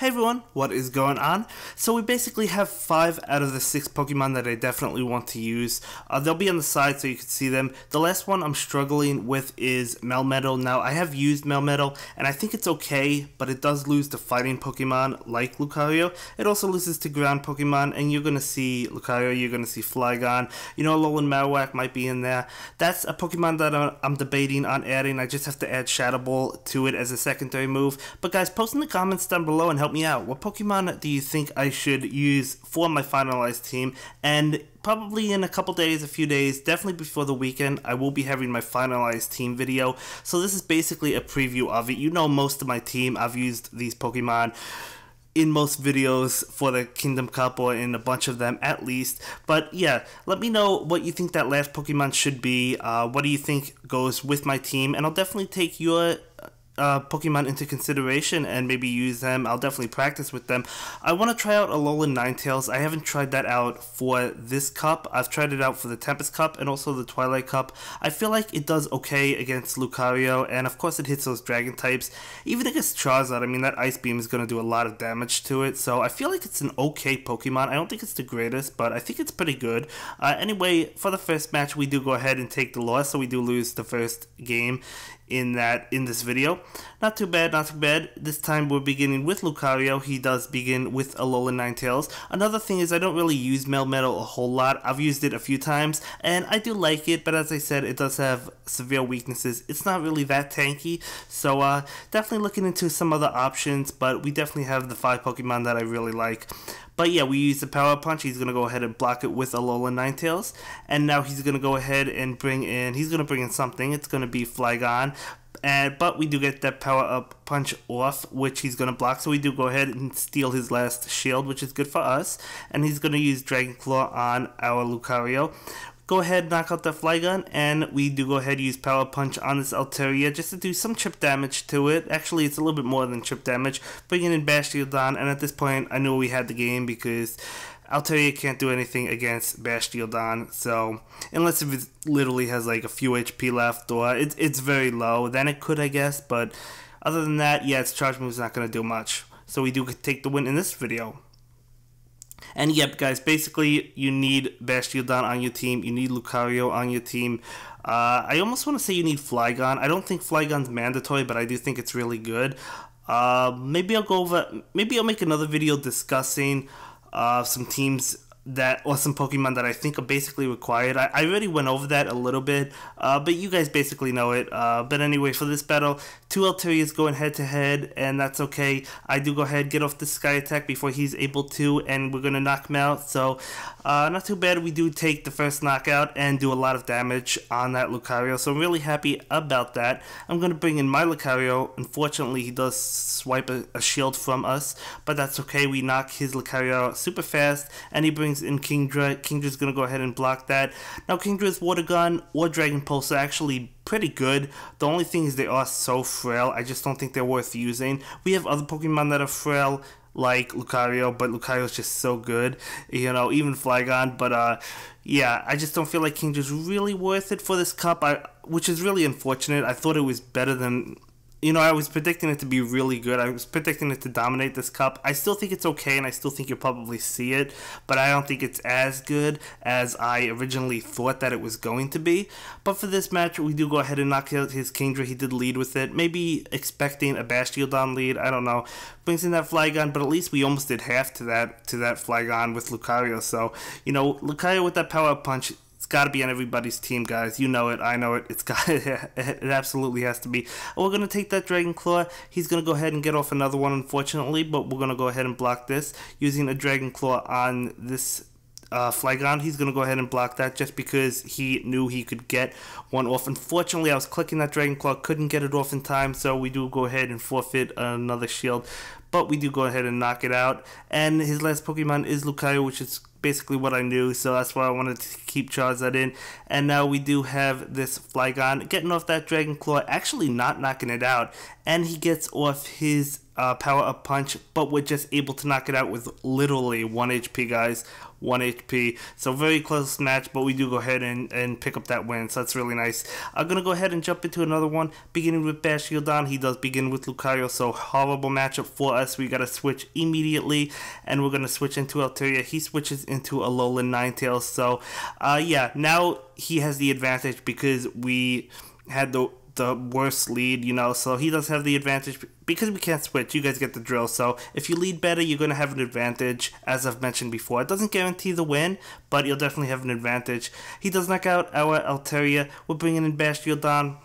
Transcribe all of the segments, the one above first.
Hey everyone, what is going on? So we basically have 5 out of the 6 Pokemon that I definitely want to use. They'll be on the side so you can see them. The last one I'm struggling with is Melmetal. Now I have used Melmetal and I think it's okay, but it does lose to fighting Pokemon like Lucario. It also loses to ground Pokemon, and you're going to see Lucario, you're going to see Flygon. You know, Alolan Marowak might be in there. That's a Pokemon that I'm debating on adding. I just have to add Shadow Ball to it as a secondary move. But guys, post in the comments down below and help me out. What Pokemon do you think I should use for my finalized team? And probably in a couple days, a few days, definitely before the weekend, I will be having my finalized team video. So this is basically a preview of it. You know most of my team. I've used these Pokemon in most videos for the Kingdom Cup, or in a bunch of them at least. But yeah, let me know what you think that last Pokemon should be. What do you think goes with my team? And I'll definitely take your Pokemon into consideration and maybe use them. I'll definitely practice with them. I want to try out Alolan Ninetales. I haven't tried that out for this cup. I've tried it out for the Tempest Cup and also the Twilight Cup. I feel like it does okay against Lucario, and of course it hits those dragon types. Even against Charizard, I mean, that Ice Beam is going to do a lot of damage to it, so I feel like it's an okay Pokemon. I don't think it's the greatest, but I think it's pretty good. Anyway, for the first match, we do go ahead and take the loss, so we do lose the first game in this video. Not too bad, not too bad. This time we're beginning with Lucario. He does begin with Alolan Ninetales. Another thing is I don't really use Melmetal a whole lot. I've used it a few times and I do like it, but as I said, it does have severe weaknesses. It's not really that tanky, so definitely looking into some other options, but we definitely have the 5 Pokemon that I really like. But yeah, we use the Power Punch. He's going to go ahead and block it with Alolan Ninetales. And now he's going to go ahead and bring in something. It's going to be Flygon. But we do get that Power Up Punch off, which he's going to block. So we do go ahead and steal his last shield, which is good for us. And he's going to use Dragon Claw on our Lucario. Go ahead, knock out the Flygon, and we do go ahead and use Power Punch on this Altaria just to do some chip damage to it. Actually, it's a little bit more than chip damage. Bringing in Bastiodon, and at this point, I knew we had the game because Altaria can't do anything against Bastiodon, so unless if it literally has like a few HP left, or it's very low, then it could, I guess, but other than that, yeah, its charge move is not going to do much. So we do take the win in this video. And yep, guys, basically you need Bastiodon on your team, you need Lucario on your team. I almost want to say you need Flygon. I don't think Flygon's mandatory, but I do think it's really good. Maybe I'll make another video discussing some teams or some Pokemon that I think are basically required. I already went over that a little bit, but you guys basically know it. But anyway, for this battle, 2 Altarias going head to head, and that's okay. I do go ahead, get off the Sky Attack before he's able to, and we're going to knock him out. So, not too bad. We do take the first knockout and do a lot of damage on that Lucario, so I'm really happy about that. I'm going to bring in my Lucario. Unfortunately, he does swipe a shield from us, but that's okay. We knock his Lucario out super fast, and he brings in Kingdra. Kingdra's going to go ahead and block that. Now, Kingdra's Water Gun or Dragon Pulse are actually pretty good. The only thing is they are so frail. I just don't think they're worth using. We have other Pokemon that are frail, like Lucario, but Lucario's just so good, you know, even Flygon. But yeah, I just don't feel like Kingdra's really worth it for this cup, which is really unfortunate. I thought it was better than, you know, I was predicting it to be really good. I was predicting it to dominate this cup. I still think it's okay, and I still think you'll probably see it, but I don't think it's as good as I originally thought that it was going to be. But for this match, we do go ahead and knock out his Kingdra. He did lead with it, maybe expecting a Bastiodon lead, I don't know. Brings in that Flygon, but at least we almost did half to that Flygon with Lucario. So, you know, Lucario with that Power Punch, got to be on everybody's team, guys. You know it, I know it. It absolutely has to be. We're going to take that Dragon Claw. He's going to go ahead and get off another one, unfortunately, but we're going to go ahead and block this using a Dragon Claw on this Flygon. He's going to go ahead and block that just because he knew he could get one off. Unfortunately, I was clicking that Dragon Claw, couldn't get it off in time, so we do go ahead and forfeit another shield, but we do go ahead and knock it out. And his last Pokemon is Lucario, which is basically what I knew, so that's why I wanted to keep Charizard in. And now we do have this Flygon getting off that Dragon Claw, actually not knocking it out, and he gets off his power up punch, but we're just able to knock it out with literally 1 HP, guys. 1 HP. So very close match, but we do go ahead and pick up that win. So that's really nice. I'm going to go ahead and jump into another one, beginning with Bashildan. He does begin with Lucario, so horrible matchup for us. We got to switch immediately, and we're going to switch into Altaria. He switches into Alolan Ninetales. So, yeah, now he has the advantage because we had the worst lead, you know, so he does have the advantage because we can't switch. You guys get the drill. So if you lead better, you're going to have an advantage, as I've mentioned before. It doesn't guarantee the win, but you'll definitely have an advantage. He does knock out our Altaria. We're bringing in Bashildan.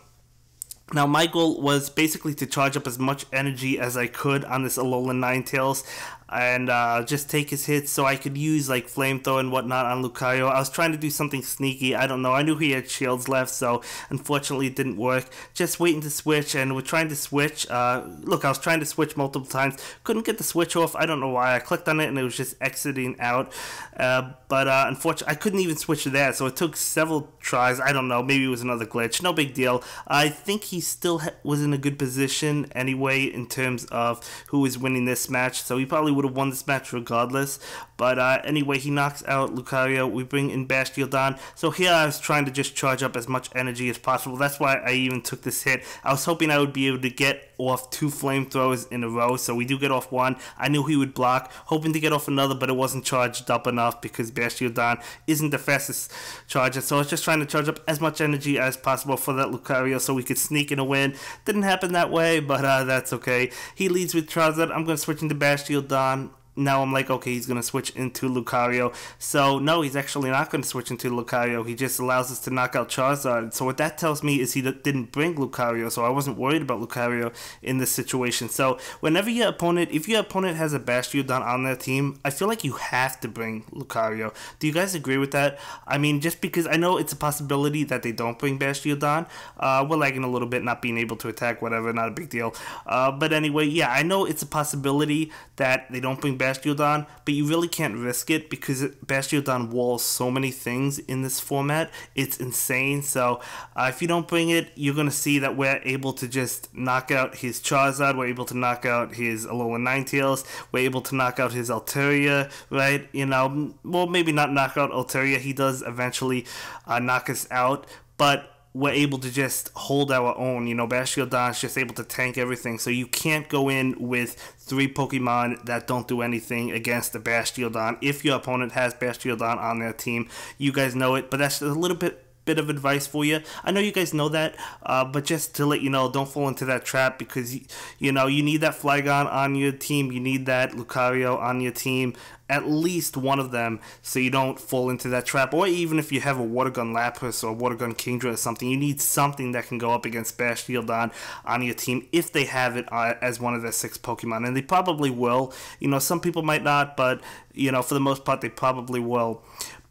Now, my goal was basically to charge up as much energy as I could on this Alolan Ninetales and just take his hits so I could use like Flamethrower and whatnot on Lucario. I was trying to do something sneaky. I don't know. I knew he had shields left, so unfortunately it didn't work. Just waiting to switch, and we're trying to switch. Look, I was trying to switch multiple times. Couldn't get the switch off. I don't know why. I clicked on it and it was just exiting out. But unfortunately, I couldn't even switch to that, so it took several tries. I don't know. Maybe it was another glitch. No big deal. I think he still was in a good position anyway in terms of who was winning this match, so he probably would have won this match regardless. But anyway, he knocks out Lucario. We bring in Bashildan. So here I was trying to just charge up as much energy as possible. That's why I even took this hit. I was hoping I would be able to get off 2 flamethrowers in a row. So we do get off one. I knew he would block, hoping to get off another, but it wasn't charged up enough because Bashildan isn't the fastest charger. So I was just trying to charge up as much energy as possible for that Lucario so we could sneak in a win. Didn't happen that way, but that's okay. He leads with Charizard. I'm going to switch into Bashildan. Now I'm like, okay, he's going to switch into Lucario. So, no, he's actually not going to switch into Lucario. He just allows us to knock out Charizard. So what that tells me is he didn't bring Lucario, so I wasn't worried about Lucario in this situation. So whenever your opponent, if your opponent has a Bashildan on their team, I feel like you have to bring Lucario. Do you guys agree with that? I mean, just because I know it's a possibility that they don't bring Bashildan. We're lagging a little bit, not being able to attack, whatever, not a big deal. But anyway, yeah, I know it's a possibility that they don't bring Bashildan, but you really can't risk it because Bashildan walls so many things in this format. It's insane. So if you don't bring it, you're going to see that we're able to just knock out his Charizard. We're able to knock out his Alolan Ninetales. We're able to knock out his Altaria, right? You know, well, maybe not knock out Altaria. He does eventually knock us out, but we're able to just hold our own. You know, Bashildan is just able to tank everything, so you can't go in with 3 Pokemon that don't do anything against the Bashildan. If your opponent has Bashildan on their team, you guys know it, but that's a little bit of advice for you. I know you guys know that, but just to let you know, don't fall into that trap because, you know, you need that Flygon on your team. You need that Lucario on your team, at least one of them, so you don't fall into that trap. Or even if you have a Water Gun Lapras or Water Gun Kingdra or something, you need something that can go up against Bashildan on your team if they have it as one of their 6 Pokemon. And they probably will. You know, some people might not, but, you know, for the most part, they probably will.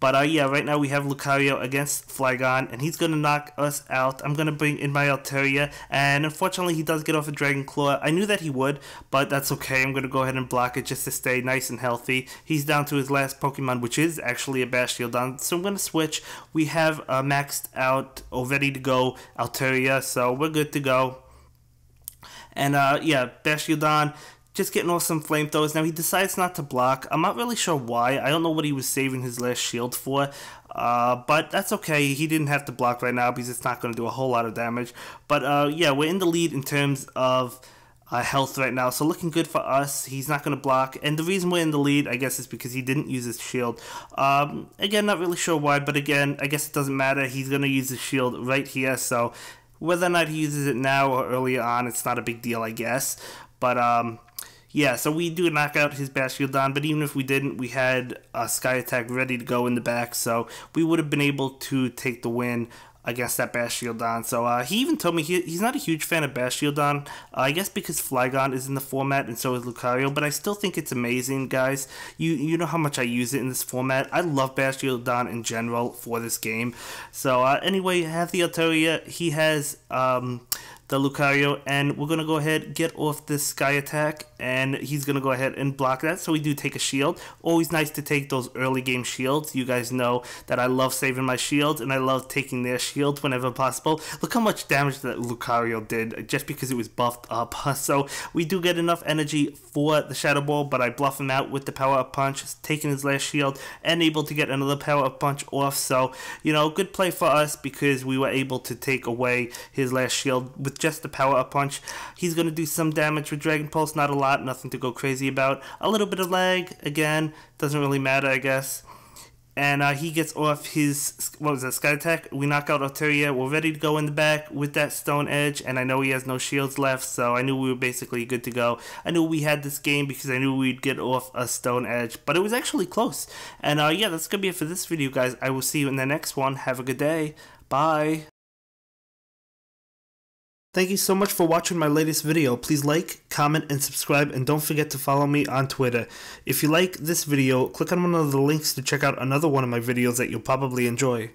But yeah, right now we have Lucario against Flygon, and he's going to knock us out. I'm going to bring in my Altaria, and unfortunately he does get off a Dragon Claw. I knew that he would, but that's okay. I'm going to go ahead and block it just to stay nice and healthy. He's down to his last Pokemon, which is actually a Bashildan, so I'm going to switch. We have maxed out or ready to go Altaria, so we're good to go. And yeah, Bashildan just getting off some flamethrowers. Now he decides not to block. I'm not really sure why. I don't know what he was saving his last shield for. But that's okay. He didn't have to block right now because it's not going to do a whole lot of damage. But yeah, we're in the lead in terms of health right now. So looking good for us. He's not going to block. And the reason we're in the lead, I guess, is because he didn't use his shield. Again, not really sure why. But again, I guess it doesn't matter. He's going to use his shield right here. So whether or not he uses it now or earlier on, it's not a big deal, I guess. But yeah, so we do knock out his Bashildan, but even if we didn't, we had a Sky Attack ready to go in the back, so we would have been able to take the win against that Bashildan. So he even told me he's not a huge fan of Bashildan, I guess because Flygon is in the format and so is Lucario, but I still think it's amazing, guys. You know how much I use it in this format. I love Bashildan in general for this game. So anyway, have the Altaria. He has the Lucario, and we're going to go ahead and get off this Sky Attack, and he's going to go ahead and block that, so we do take a shield. Always nice to take those early game shields. You guys know that I love saving my shields, and I love taking their shield whenever possible. Look how much damage that Lucario did, just because it was buffed up. So we do get enough energy for the Shadow Ball, but I bluff him out with the Power Up Punch, taking his last shield, and able to get another Power Up Punch off. So, you know, good play for us, because we were able to take away his last shield with just the Power Up Punch. He's going to do some damage with Dragon Pulse, not a lot, nothing to go crazy about. A little bit of lag, again, doesn't really matter, I guess. And he gets off his, what was that, Sky Attack. We knock out Altaria. We're ready to go in the back with that Stone Edge, and I know he has no shields left, so I knew we were basically good to go. I knew we had this game because I knew we'd get off a Stone Edge, but it was actually close. And yeah, that's going to be it for this video, guys. I will see you in the next one. Have a good day. Bye. Thank you so much for watching my latest video. Please like, comment, and subscribe, and don't forget to follow me on Twitter. If you like this video, click on one of the links to check out another one of my videos that you'll probably enjoy.